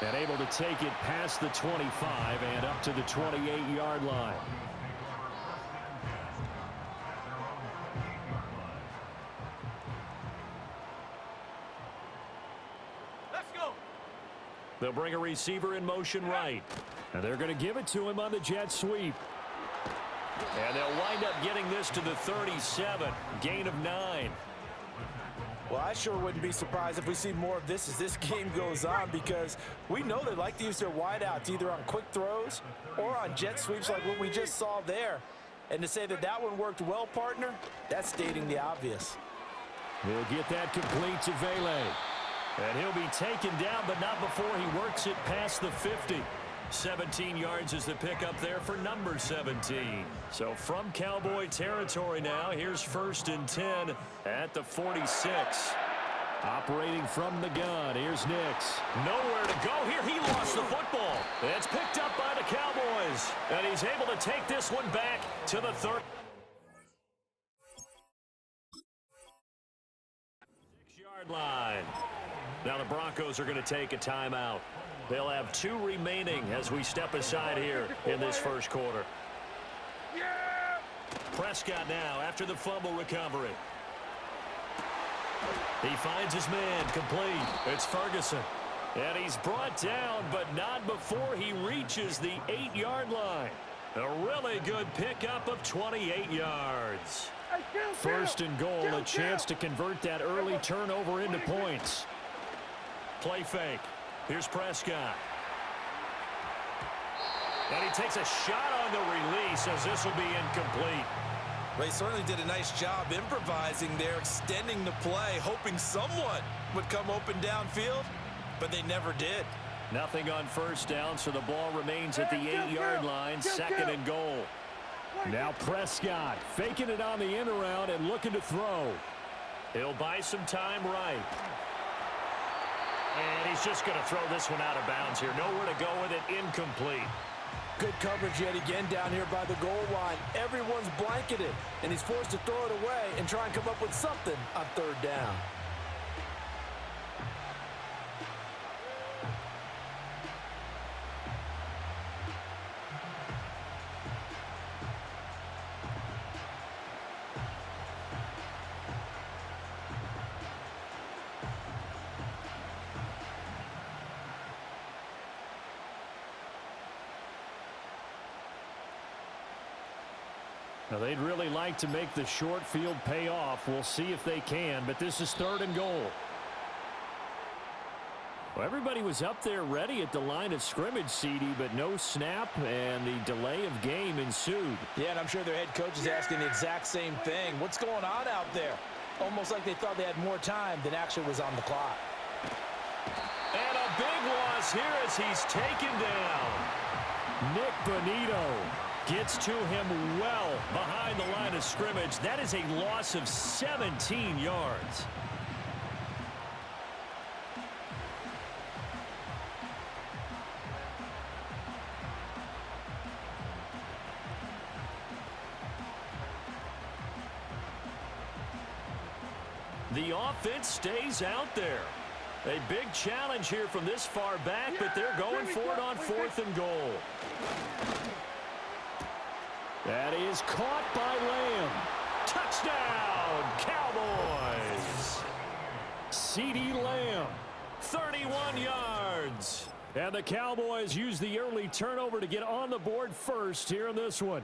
And able to take it past the 25 and up to the 28-yard line. Let's go. They'll bring a receiver in motion right. And they're going to give it to him on the jet sweep. And they'll wind up getting this to the 37. Gain of 9. Well, I sure wouldn't be surprised if we see more of this as this game goes on, because we know they like to use their wideouts either on quick throws or on jet sweeps like what we just saw there. And to say that that one worked well, partner, that's stating the obvious. He'll get that complete to Vele. And he'll be taken down, but not before he works it past the 50. 17 yards is the pickup there for number 17. So from Cowboy territory now, here's 1st and 10 at the 46. Operating from the gun, here's Nix. Nowhere to go here. He lost the football. It's picked up by the Cowboys. And he's able to take this one back to the 30. 6-yard line. Now the Broncos are going to take a timeout. They'll have 2 remaining as we step aside here in this first quarter. Prescott now after the fumble recovery. He finds his man complete. It's Ferguson. And he's brought down, but not before he reaches the 8-yard line. A really good pickup of 28 yards. 1st and goal, a chance to convert that early turnover into points. Play fake. Here's Prescott. And he takes a shot on the release as this will be incomplete. They certainly did a nice job improvising there, extending the play, hoping someone would come open downfield, but they never did. Nothing on 1st down, so the ball remains at the 8-yard line, 2nd and goal. Now Prescott faking it on the end around and looking to throw. He'll buy some time right. And he's just going to throw this one out of bounds here. Nowhere to go with it. Incomplete. Good coverage yet again down here by the goal line. Everyone's blanketed, and he's forced to throw it away and try and come up with something on 3rd down. Now, they'd really like to make the short field pay off. We'll see if they can, but this is 3rd and goal. Well, everybody was up there ready at the line of scrimmage, CD, but no snap, and the delay of game ensued. Yeah, and I'm sure their head coach is asking the exact same thing. What's going on out there? Almost like they thought they had more time than actually was on the clock. And a big loss here as he's taken down. Nick Bonito gets to him well behind the line of scrimmage. That is a loss of 17 yards. The offense stays out there. A big challenge here from this far back, but they're going for it on 4th and goal. That is caught by Lamb. Touchdown, Cowboys. CeeDee Lamb, 31 yards. And the Cowboys use the early turnover to get on the board first here in this one.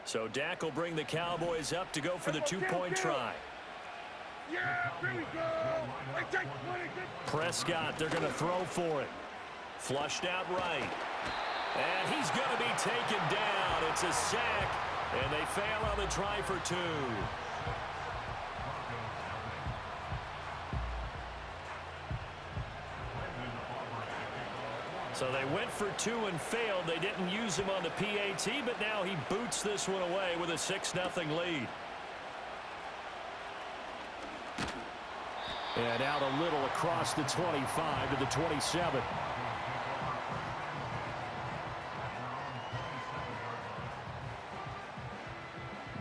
So Dak will bring the Cowboys up to go for the 2-point try. Yeah, here we go. Prescott, they're going to throw for it. Flushed out right. And he's going to be taken down. It's a sack, and they fail on the try for 2. So they went for 2 and failed. They didn't use him on the PAT, but now he boots this one away with a 6-0 lead. And out a little across the 25 to the 27.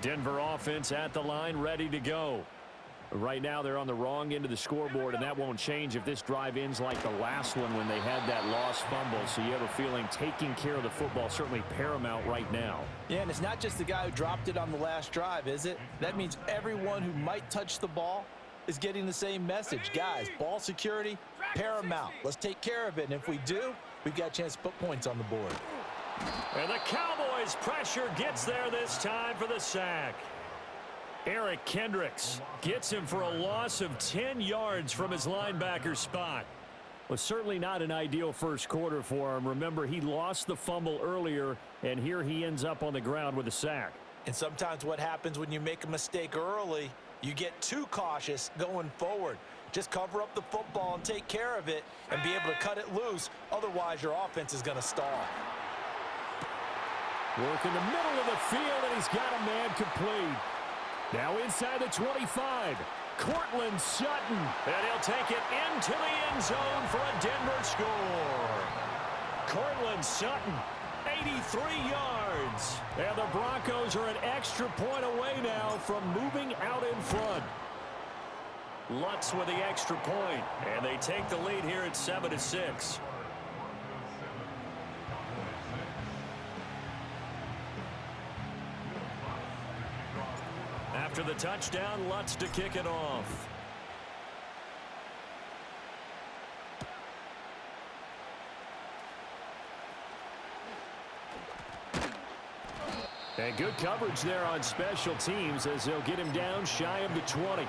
Denver offense at the line, ready to go. Right now, they're on the wrong end of the scoreboard, and that won't change if this drive ends like the last one when they had that lost fumble. So you have a feeling taking care of the football certainly paramount right now. Yeah, and it's not just the guy who dropped it on the last drive, is it? That means everyone who might touch the ball is getting the same message. Guys, ball security, paramount. Let's take care of it, and if we do, we've got a chance to put points on the board. And the Cowboys' pressure gets there this time for the sack. Eric Kendricks gets him for a loss of 10 yards from his linebacker spot. Was certainly not an ideal first quarter for him. Remember, he lost the fumble earlier, and here he ends up on the ground with a sack. And sometimes what happens when you make a mistake early, you get too cautious going forward. Just cover up the football and take care of it and be able to cut it loose. Otherwise, your offense is going to stall. Work in the middle of the field, and he's got a man complete. Now inside the 25, Cortland Sutton. And he'll take it into the end zone for a Denver score. Cortland Sutton, 83 yards. And the Broncos are an extra point away now from moving out in front. Lutz with the extra point, and they take the lead here at 7-6. After the touchdown, Lutz to kick it off. And good coverage there on special teams as they'll get him down shy of the 20.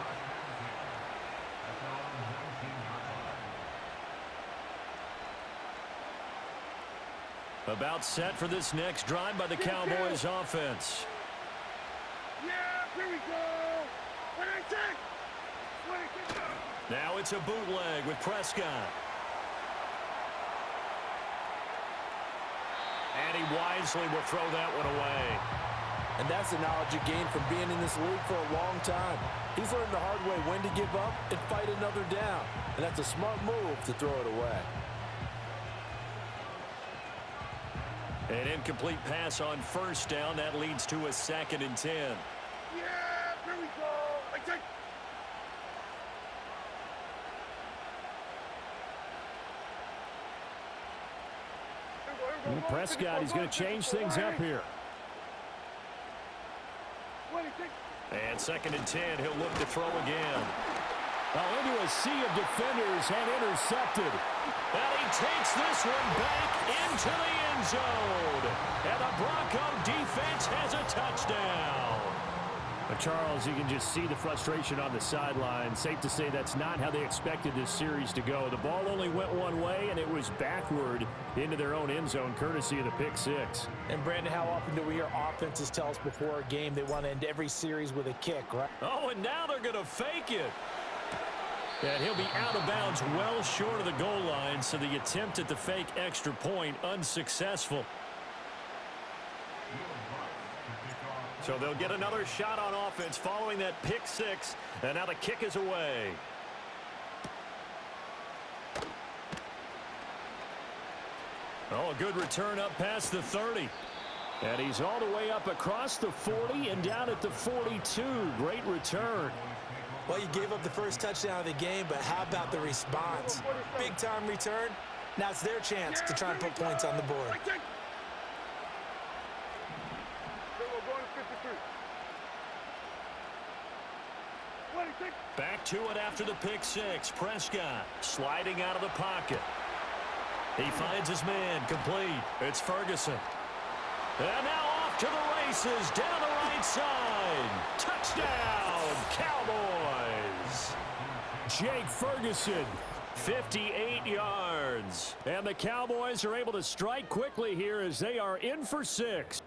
About set for this next drive by the Cowboys offense. Yeah, here we go. What I take? Now it's a bootleg with Prescott. And he wisely will throw that one away. And that's the knowledge you gain from being in this league for a long time. He's learned the hard way when to give up and fight another down. And that's a smart move to throw it away. An incomplete pass on first down. That leads to a 2nd and 10. Yeah, here we go. I take. Prescott, he's going to change things up here. And 2nd and 10, he'll look to throw again. Now into a sea of defenders and intercepted. And he takes this one back into the end zone. And the Bronco defense has a touchdown. Charles, you can just see the frustration on the sideline. Safe to say that's not how they expected this series to go. The ball only went one way, and it was backward into their own end zone, courtesy of the pick six. And, Brandon, how often do we hear offenses tell us before a game they want to end every series with a kick, right? Oh, and now they're going to fake it. And he'll be out of bounds well short of the goal line, so the attempt at the fake extra point unsuccessful. So they'll get another shot on offense following that pick six, and now the kick is away. Oh, a good return up past the 30. And he's all the way up across the 40 and down at the 42. Great return. Well, you gave up the first touchdown of the game, but how about the response? Big-time return. Now it's their chance to try and put points on the board. Back to it after the pick six. Prescott sliding out of the pocket. He finds his man complete. It's Ferguson. And now off to the races down the right side. Touchdown, Cowboys. Jake Ferguson, 58 yards. And the Cowboys are able to strike quickly here as they are in for 6.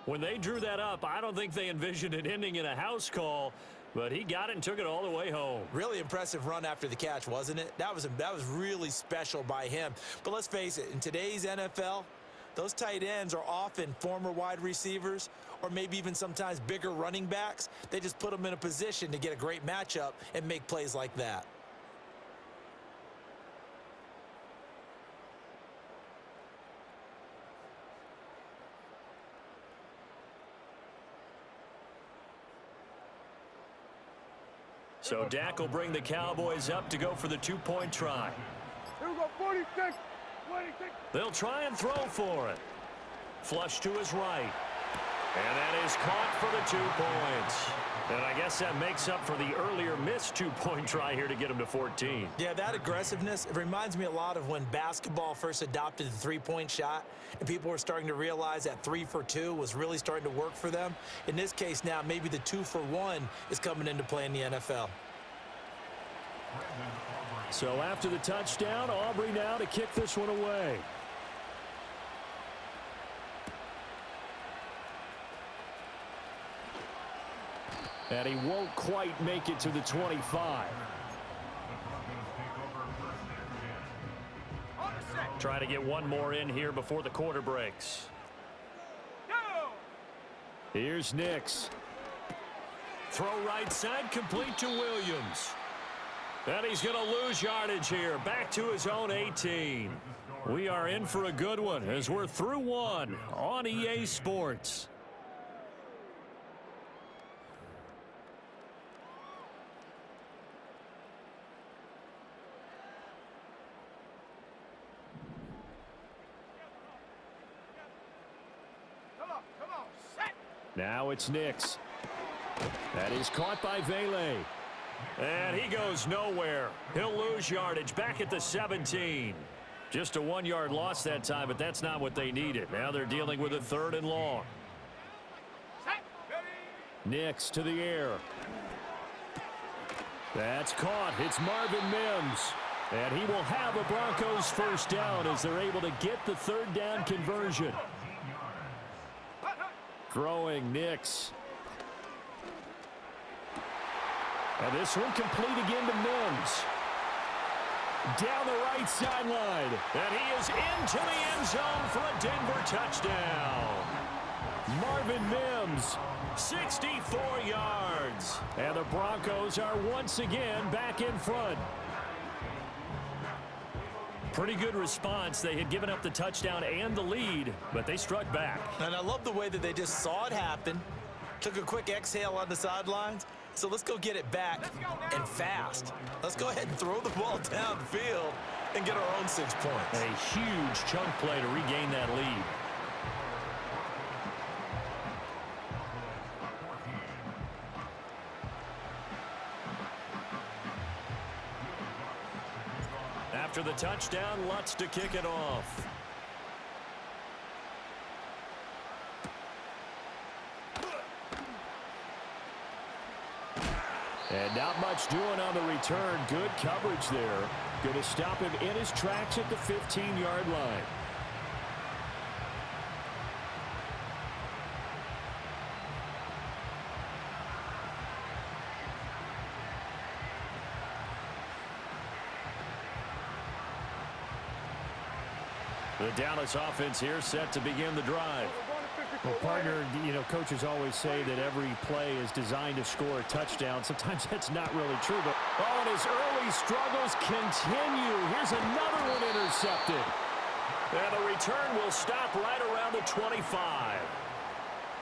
When they drew that up, I don't think they envisioned it ending in a house call. But he got it and took it all the way home. Really impressive run after the catch, wasn't it? That was really special by him. But let's face it, in today's NFL, those tight ends are often former wide receivers or maybe even sometimes bigger running backs. They just put them in a position to get a great matchup and make plays like that. So Dak will bring the Cowboys up to go for the two-point try. Here we go, 46, 26. They'll try and throw for it. Flush to his right. And that is caught for the 2 points. And I guess that makes up for the earlier missed two-point try here to get him to 14. Yeah, that aggressiveness, it reminds me a lot of when basketball first adopted the three-point shot and people were starting to realize that 3 for 2 was really starting to work for them. In this case now, maybe the 2 for 1 is coming into play in the NFL. So after the touchdown, Aubrey now to kick this one away. And he won't quite make it to the 25. Try to get one more in here before the quarter breaks. Here's Nix. Throw right side, complete to Williams. And he's going to lose yardage here, back to his own 18. We are in for a good one as we're through one on EA Sports. Now it's Nix. That is caught by Vele. And he goes nowhere. He'll lose yardage back at the 17. Just a 1-yard loss that time, but that's not what they needed. Now they're dealing with a 3rd and long. Nix to the air. That's caught. It's Marvin Mims. And he will have a Broncos first down as they're able to get the 3rd down conversion. Throwing Nix. And this one complete again to Mims. Down the right sideline. And he is into the end zone for a Denver touchdown. Marvin Mims, 64 yards. And the Broncos are once again back in front. Pretty good response. They had given up the touchdown and the lead, but they struck back. And I love the way that they just saw it happen, took a quick exhale on the sidelines. So let's go get it back and fast. Let's go ahead and throw the ball downfield and get our own 6 points. A huge chunk play to regain that lead. After the touchdown, Lutz to kick it off. And not much doing on the return. Good coverage there. Going to stop him in his tracks at the 15-yard line. The Dallas offense here set to begin the drive. Well, partner, you know, coaches always say that every play is designed to score a touchdown. Sometimes that's not really true, but oh, and his early struggles continue. Here's another one intercepted. And the return will stop right around the 25.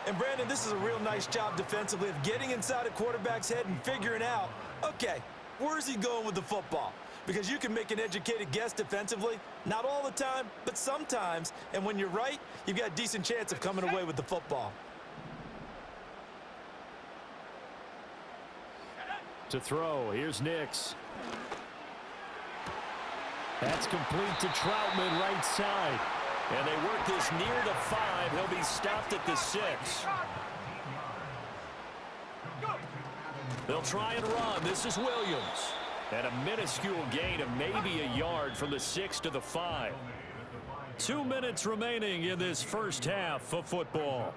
And Brandon, this is a real nice job defensively of getting inside a quarterback's head and figuring out, okay, where's he going with the football? Because you can make an educated guess defensively, not all the time, but sometimes. And when you're right, you've got a decent chance of coming away with the football. To throw, here's Nix. That's complete to Troutman, right side. And they work this near the 5. He'll be stopped at the 6. They'll try and run. This is Williams. At a minuscule gain of maybe a yard from the 6 to the 5. 2 minutes remaining in this first half of football.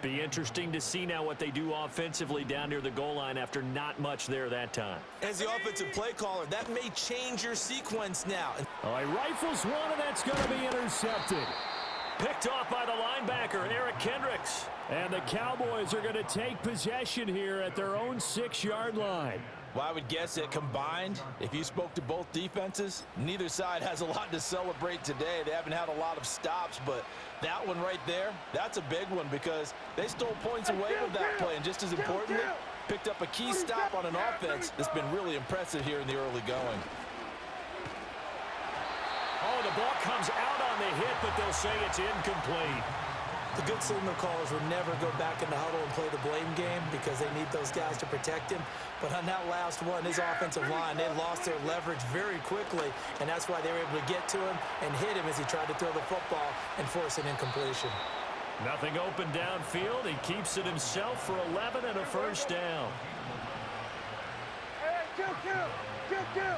Be interesting to see now what they do offensively down near the goal line after not much there that time. As the offensive play caller, that may change your sequence now. Oh, he rifles one, and that's going to be intercepted. Picked off by the linebacker, Eric Kendricks. And the Cowboys are going to take possession here at their own 6-yard line. Well, I would guess that combined, if you spoke to both defenses, neither side has a lot to celebrate today. They haven't had a lot of stops, but that one right there, that's a big one because they stole points away with that play. And just as importantly, picked up a key stop on an offense that's been really impressive here in the early going. Oh, the ball comes out on the hit, but they'll say it's incomplete. The good signal callers would never go back in the huddle and play the blame game because they need those guys to protect him. But on that last one, his offensive line, they lost their leverage very quickly, and that's why they were able to get to him and hit him as he tried to throw the football and force an incompletion. Nothing open downfield. He keeps it himself for 11 and a first down. Hey, kill.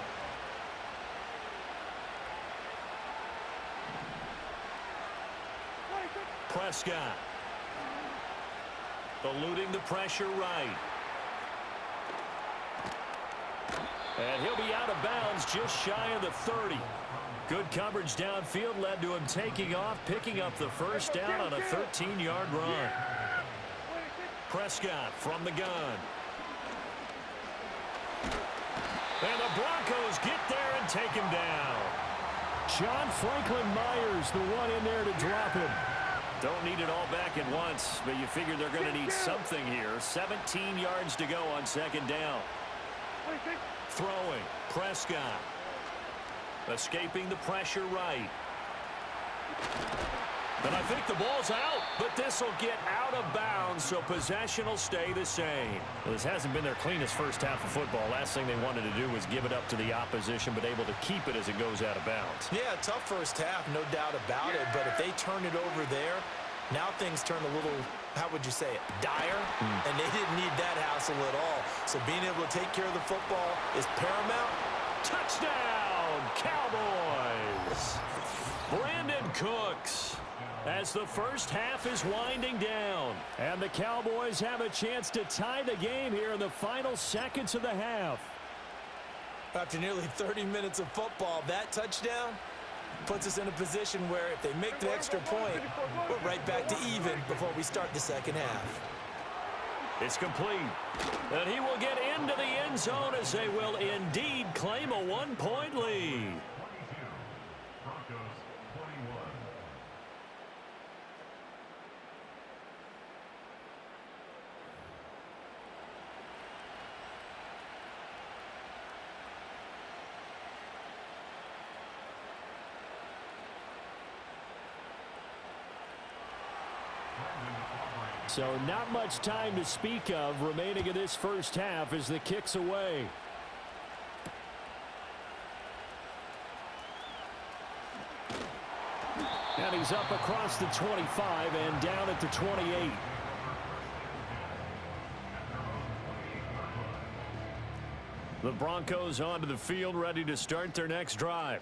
Prescott. Eluding the pressure right. And he'll be out of bounds just shy of the 30. Good coverage downfield led to him taking off, picking up the first down on a 13-yard run. Prescott from the gun. And the Broncos get there and take him down. John Franklin Myers, the one in there to drop him. Don't need it all back at once, but you figure they're going to need something here. 17 yards to go on second down. Throwing, Prescott. Escaping the pressure right. And I think the ball's out, but this will get out of bounds, so possession will stay the same. Well, this hasn't been their cleanest first half of football. Last thing they wanted to do was give it up to the opposition, but able to keep it as it goes out of bounds. Yeah, tough first half, no doubt about it. But if they turn it over there, now things turn a little, how would you say it, dire? And they didn't need that hassle at all. So being able to take care of the football is paramount. Touchdown, Cowboys! Brandon Cooks. As the first half is winding down. And the Cowboys have a chance to tie the game here in the final seconds of the half. After nearly 30 minutes of football, that touchdown puts us in a position where if they make the extra point, we're right back to even before we start the second half. It's complete. And he will get into the end zone as they will indeed claim a 1-point lead. So not much time to speak of remaining in this first half as the kick's away. And he's up across the 25 and down at the 28. The Broncos onto the field, ready to start their next drive.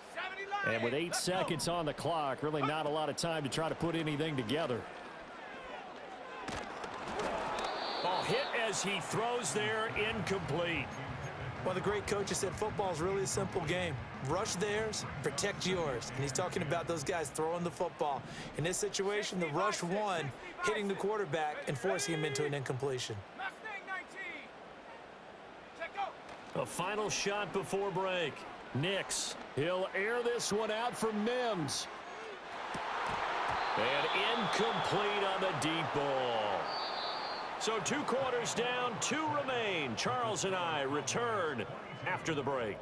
And with 8 seconds on the clock, really not a lot of time to try to put anything together. Ball hit as he throws there, incomplete. Well, the great coach has said football is really a simple game. Rush theirs, protect yours. And he's talking about those guys throwing the football. In this situation, the rush won, hitting the quarterback and forcing him into an incompletion. A final shot before break. Nix. He'll air this one out for Mims. And incomplete on the deep ball. So 2 quarters down, 2 remain. Charles and I return after the break.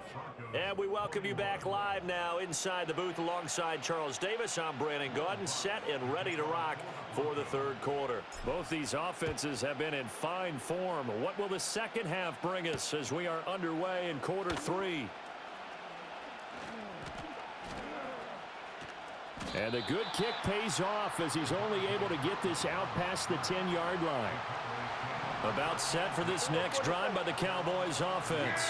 And we welcome you back live now inside the booth alongside Charles Davis. I'm Brandon Gaudin, set and ready to rock for the third quarter. Both these offenses have been in fine form. What will the second half bring us as we are underway in quarter 3? And a good kick pays off as he's only able to get this out past the 10-yard line. About set for this next drive by the Cowboys offense.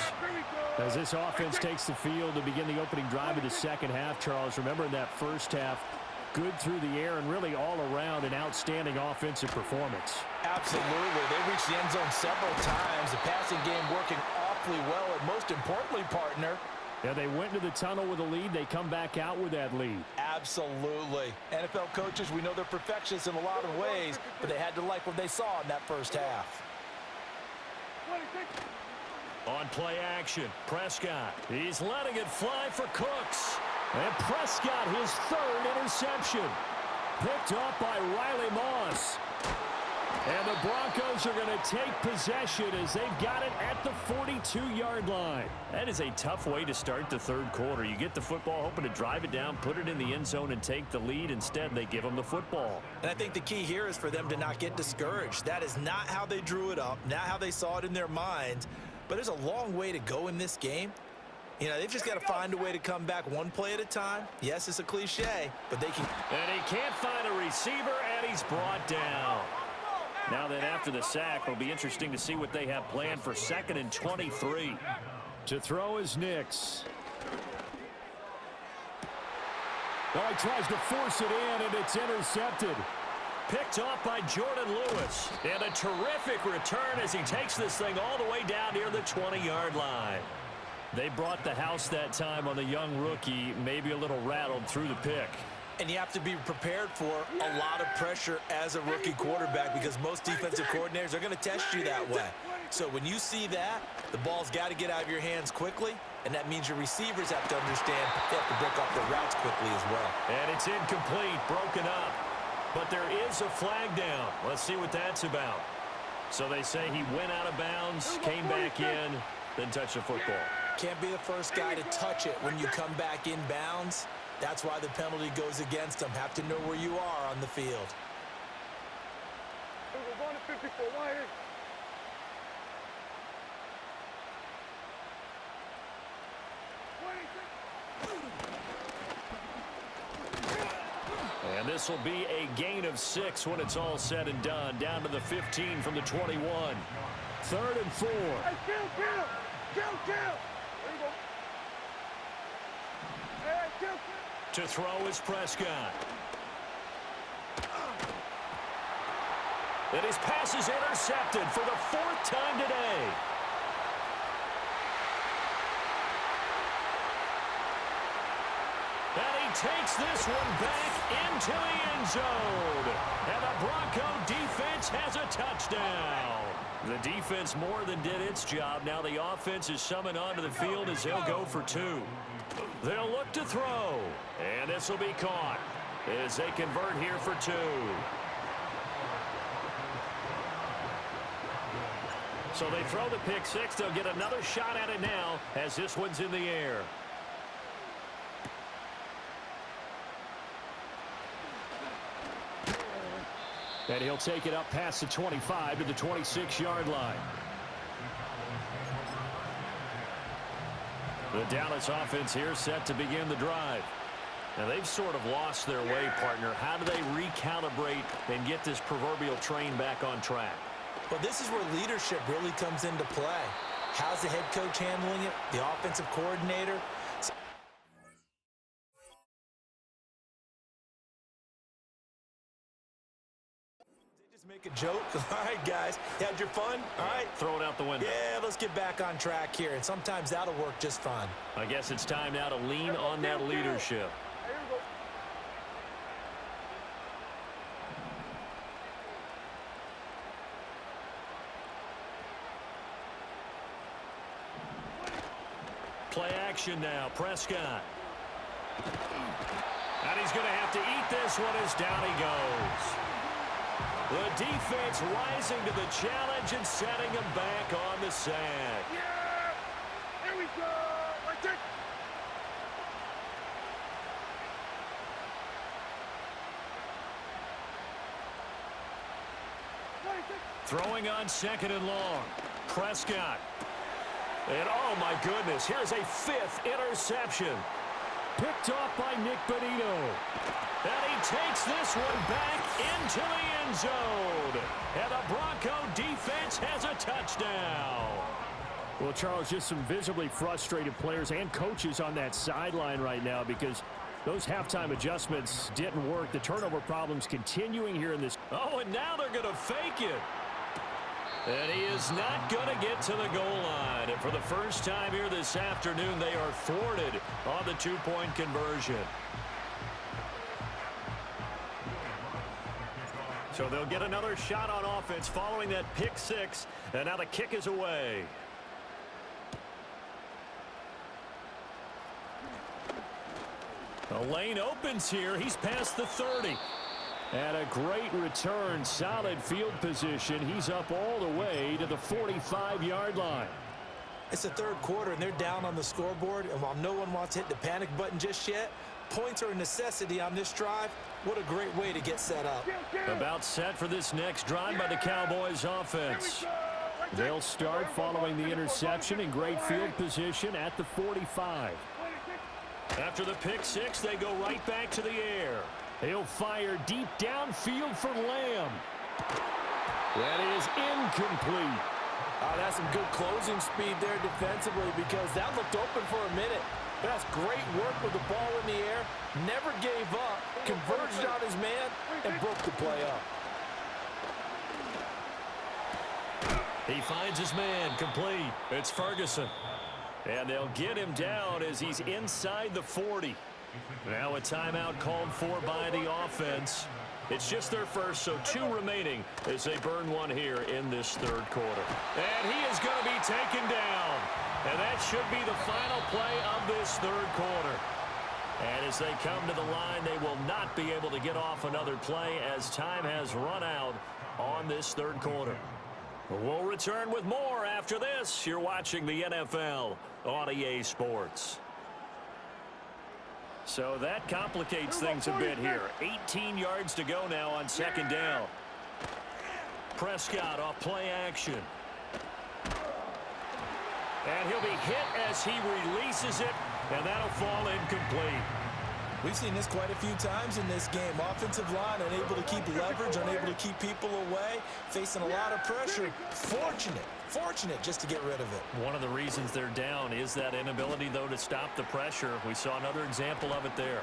As this offense takes the field to begin the opening drive of the second half, Charles, remember in that first half, good through the air and really all around an outstanding offensive performance. Absolutely. They reached the end zone several times. The passing game working awfully well, and most importantly, partner, yeah, they went to the tunnel with a lead. They come back out with that lead. absolutely. NFL coaches, we know they're perfectionists in a lot of ways, but they had to like what they saw in that first half. On play action, Prescott. He's letting it fly for Cooks. And Prescott, his third interception. Picked up by Riley Moss. And the Broncos are going to take possession as they've got it at the 42-yard line. That is a tough way to start the third quarter. You get the football, hoping to drive it down, put it in the end zone, and take the lead. Instead, they give them the football. And I think the key here is for them to not get discouraged. That is not how they drew it up, not how they saw it in their minds. But there's a long way to go in this game. You know, they've just got to find a way to come back one play at a time. Yes, it's a cliche, but they can. And he can't find a receiver, and he's brought down. Now then, after the sack, it'll be interesting to see what they have planned for 2nd and 23. To throw is Nix. Oh, he tries to force it in, and it's intercepted. Picked off by Jordan Lewis. And a terrific return as he takes this thing all the way down near the 20-yard line. They brought the house that time on the young rookie, maybe a little rattled through the pick. And you have to be prepared for a lot of pressure as a rookie quarterback because most defensive coordinators are going to test you that way. So when you see that, the ball's got to get out of your hands quickly, and that means your receivers have to understand they have to break off their routes quickly as well. And it's incomplete, broken up. But there is a flag down. Let's see what that's about. So they say he went out of bounds, came back in, then touched the football. Can't be the first guy to touch it when you come back in bounds. That's why the penalty goes against them. Have to know where you are on the field. We're going to 54 wide. And this will be a gain of 6 when it's all said and done. Down to the 15 from the 21. 3rd and 4. Hey, kill. There you go. Hey, kill. To throw is Prescott. And his pass is intercepted for the 4th time today. And he takes this one back into the end zone. And the Bronco defense has a touchdown. The defense more than did its job. Now the offense is summoned onto the field as they'll go for 2. They'll look to throw. And this will be caught as they convert here for 2. So they throw the pick 6. They'll get another shot at it now as this one's in the air. And he'll take it up past the 25 to the 26-yard line. The Dallas offense here set to begin the drive. Now they've sort of lost their way, partner. How do they recalibrate and get this proverbial train back on track? Well, this is where leadership really comes into play. How's the head coach handling it? The offensive coordinator? Make a joke. All right, guys. You had your fun? All right. Throw it out the window. Yeah, let's get back on track here. And sometimes that'll work just fine. I guess it's time now to lean on that leadership. Here we go. Play action now. Prescott. And he's going to have to eat this one as down he goes. The defense rising to the challenge and setting him back on the sack. Yeah! Here we go! Right there! Throwing on 2nd and long. Prescott. And oh my goodness, here's a 5th interception. Picked off by Nick Bonito. And he takes this one back into the end zone. And the Bronco defense has a touchdown. Well, Charles, just some visibly frustrated players and coaches on that sideline right now because Those halftime adjustments didn't work. The turnover problems continuing here in this. Oh, and now they're going to fake it. And he is not going to get to the goal line. And for the first time here this afternoon, they are thwarted on the two-point conversion. So they'll get another shot on offense following that pick six. And now the kick is away. The lane opens here. He's past the 30. And a great return, solid field position. He's up all the way to the 45-yard line. It's the third quarter, and they're down on the scoreboard. And while no one wants to hit the panic button just yet, points are a necessity on this drive. What a great way to get set up. About set for this next drive by the Cowboys offense. They'll start following the interception in great field position at the 45. After the pick six, they go right back to the air. He'll fire deep downfield for Lamb. That is incomplete. That's some good closing speed there defensively because that looked open for a minute. That's great work with the ball in the air. Never gave up, converged on his man, and broke the play up. He finds his man, complete. It's Ferguson. And they'll get him down as he's inside the 40. Now a timeout called for by the offense. It's just their first, so 2 remaining as they burn one here in this third quarter. And he is going to be taken down. And that should be the final play of this third quarter. And as they come to the line, they will not be able to get off another play as time has run out on this third quarter. We'll return with more after this. You're watching the NFL on EA Sports. So that complicates things a bit here. 18 yards to go now on second down. Prescott off play action. And he'll be hit as he releases it, and that'll fall incomplete. We've seen this quite a few times in this game. Offensive line unable to keep leverage, unable to keep people away, facing a lot of pressure. Fortunate just to get rid of it. One of the reasons they're down is that inability, though, to stop the pressure. We saw another example of it there.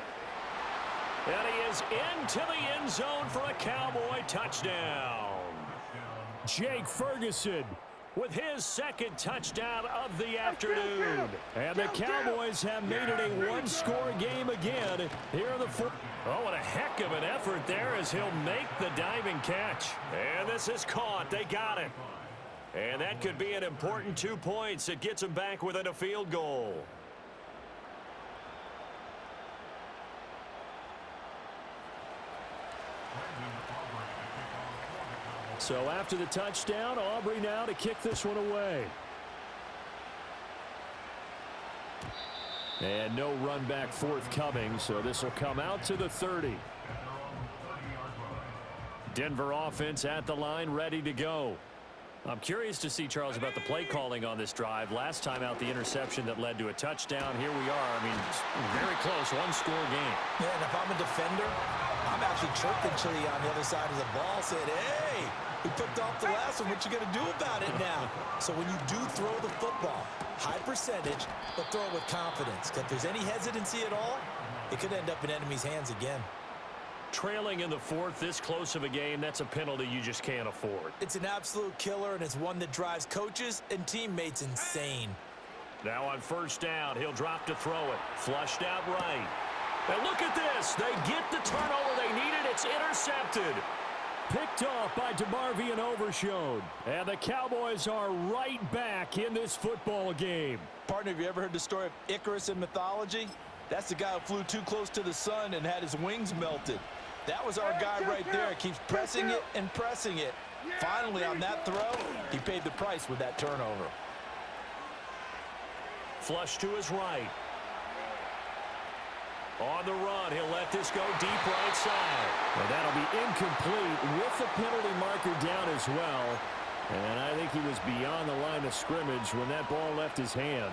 And he is into the end zone for a Cowboy touchdown. Jake Ferguson with his second touchdown of the afternoon. And the Cowboys have made it a one-score game again here in the fourth. Oh, what a heck of an effort there as he'll make the diving catch. And this is caught. They got it. And that could be an important 2 points. It gets them back within a field goal. So after the touchdown, Aubrey now to kick this one away. And no run back forthcoming, so this will come out to the 30. Denver offense at the line, ready to go. I'm curious to see, Charles, about the play calling on this drive. Last time out, the interception that led to a touchdown. Here we are. I mean, very close, one-score game. Yeah, and if I'm a defender, I'm actually chirping Chili on the other side of the ball, saying, hey, we picked off the last one. What you going to do about it now? So when you do throw the football, high percentage, but throw it with confidence. If there's any hesitancy at all, it could end up in enemy's hands again. Trailing in the fourth, this close of a game, that's a penalty you just can't afford. It's an absolute killer, and it's one that drives coaches and teammates insane. Now on first down, he'll drop to throw it. Flushed out right. And look at this. They get the turnover they needed. It's intercepted. Picked off by DeMarvion Overshone. And the Cowboys are right back in this football game. Partner, have you ever heard the story of Icarus in mythology? That's the guy who flew too close to the sun and had his wings melted. That was our guy right there. Keeps pressing it and pressing it. Finally, on that throw, he paid the price with that turnover. Flush to his right. On the run, he'll let this go deep right side. And that'll be incomplete with the penalty marker down as well. And I think he was beyond the line of scrimmage when that ball left his hand.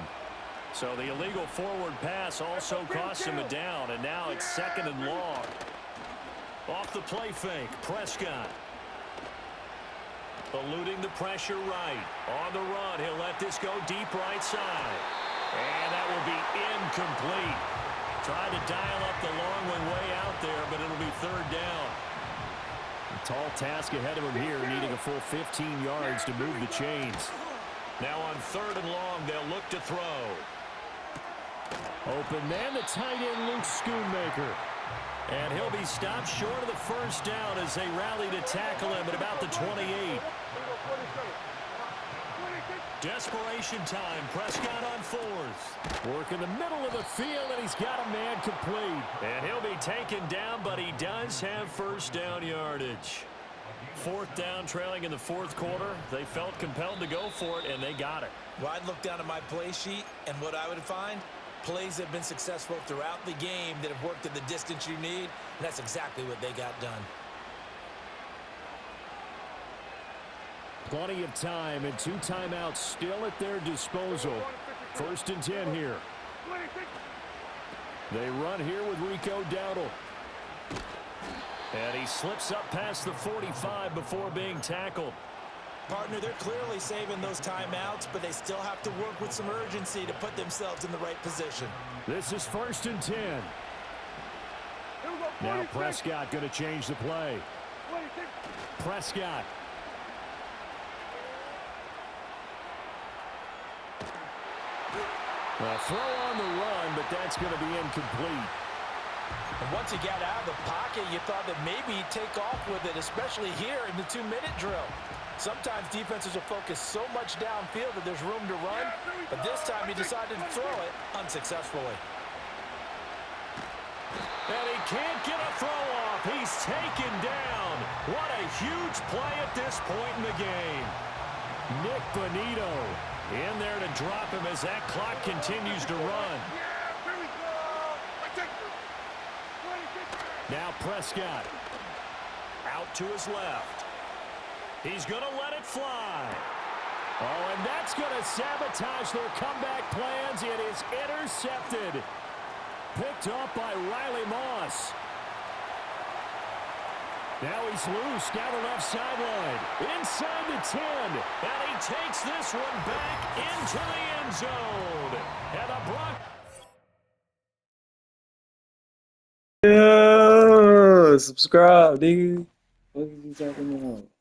So the illegal forward pass also costs him a down, and now it's second and long. Off the play fake, Prescott. Eluding the pressure right. On the run, he'll let this go deep right side. And that will be incomplete. Tried to dial up the long one way out there, but it'll be third down. A tall task ahead of him here, needing a full 15 yards to move the chains. Now on third and long, they'll look to throw. Open man, the tight end, Luke Schoonmaker. And he'll be stopped short of the first down as they rally to tackle him at about the 28. Desperation time. Prescott on fourth. Work in the middle of the field, and he's got a man complete. And he'll be taken down, but he does have first down yardage. Fourth down, trailing in the fourth quarter. They felt compelled to go for it, and they got it. Well, I'd look down at my play sheet, and what I would find, plays have been successful throughout the game that have worked at the distance you need, and that's exactly what they got done. Plenty of time and 2 timeouts still at their disposal. First and 10 here. They run here with Rico Dowdle. And he slips up past the 45 before being tackled. Partner, they're clearly saving those timeouts, but they still have to work with some urgency to put themselves in the right position. This is first and 10. Now Prescott going to change the play. Prescott. A throw on the run, but that's going to be incomplete. And once he got out of the pocket, you thought that maybe he'd take off with it, especially here in the 2-minute drill. Sometimes defenses will focus so much downfield that there's room to run, but this time he decided to throw it unsuccessfully. And he can't get a throw off. He's taken down. What a huge play at this point in the game. Nick Bonito in there to drop him as that clock continues to run. Now Prescott out to his left. He's going to let it fly. Oh, and that's going to sabotage their comeback plans. It is intercepted. Picked up by Riley Moss. Now he's loose down the left sideline. Inside the 10. And he takes this one back into the end zone. And the Yeah, subscribe, nigga. What are you talking about?